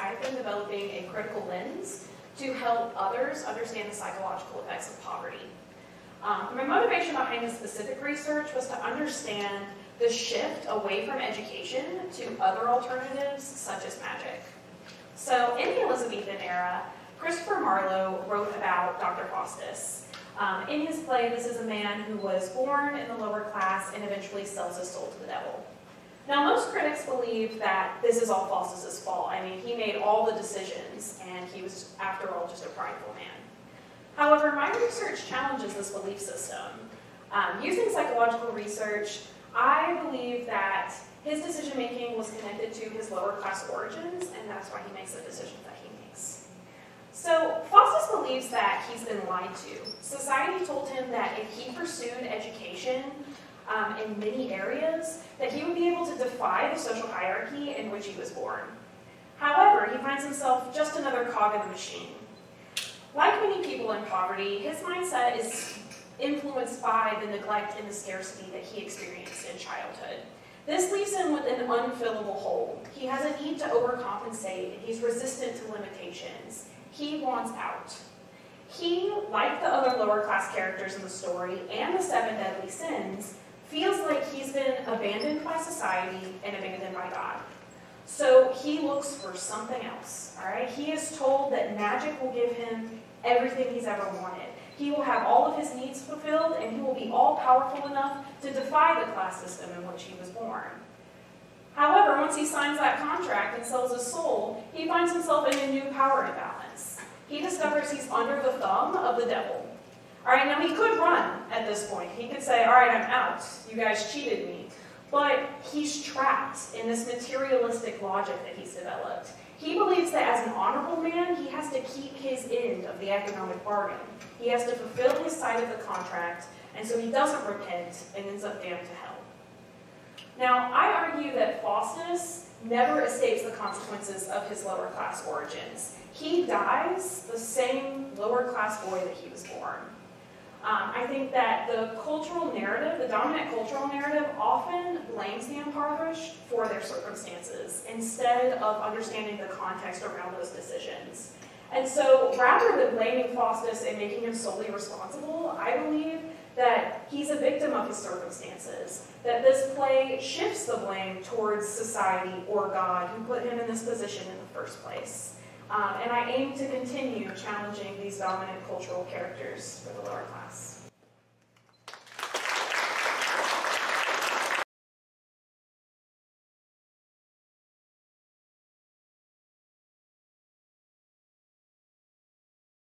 I've been developing a critical lens to help others understand the psychological effects of poverty. My motivation behind this specific research was to understand the shift away from education to other alternatives, such as magic. So in the Elizabethan era, Christopher Marlowe wrote about Dr. Faustus. In his play, this is a man who was born in the lower class and eventually sells his soul to the devil. Now, most critics believe that this is all Faustus's fault. I mean, he made all the decisions, and he was, after all, just a prideful man. However, my research challenges this belief system. Using psychological research, I believe that his decision-making was connected to his lower-class origins, and that's why he makes the decisions that he makes. So, Faustus believes that he's been lied to. Society told him that if he pursued education in many areas, that he would be able to defy the social hierarchy in which he was born. However, he finds himself just another cog in the machine. Like many people in poverty, his mindset is influenced by the neglect and the scarcity that he experienced in childhood. This leaves him with an unfillable hole. He has a need to overcompensate, and he's resistant to limitations. He wants out. He, like the other lower-class characters in the story and the 7 deadly sins, feels like he's been abandoned by society and abandoned by God. So he looks for something else, all right? He is told that magic will give him everything he's ever wanted. He will have all of his needs fulfilled, and he will be all-powerful enough to defy the class system in which he was born. However, once he signs that contract and sells his soul, he finds himself in a new power imbalance. He discovers he's under the thumb of the devil. All right, now he could run at this point. He could say, all right, I'm out. You guys cheated me. But he's trapped in this materialistic logic that he's developed. He believes that as an honorable man, he has to keep his end of the economic bargain. He has to fulfill his side of the contract, and so he doesn't repent and ends up damned to hell. Now, I argue that Faustus never escapes the consequences of his lower class origins. He dies the same lower class boy that he was born. I think that the cultural narrative, the dominant cultural narrative, often blames the impoverished for their circumstances instead of understanding the context around those decisions. And so rather than blaming Faustus and making him solely responsible, I believe that he's a victim of his circumstances, that this play shifts the blame towards society or God who put him in this position in the first place. And I aim to continue challenging these dominant cultural characters for the lower class.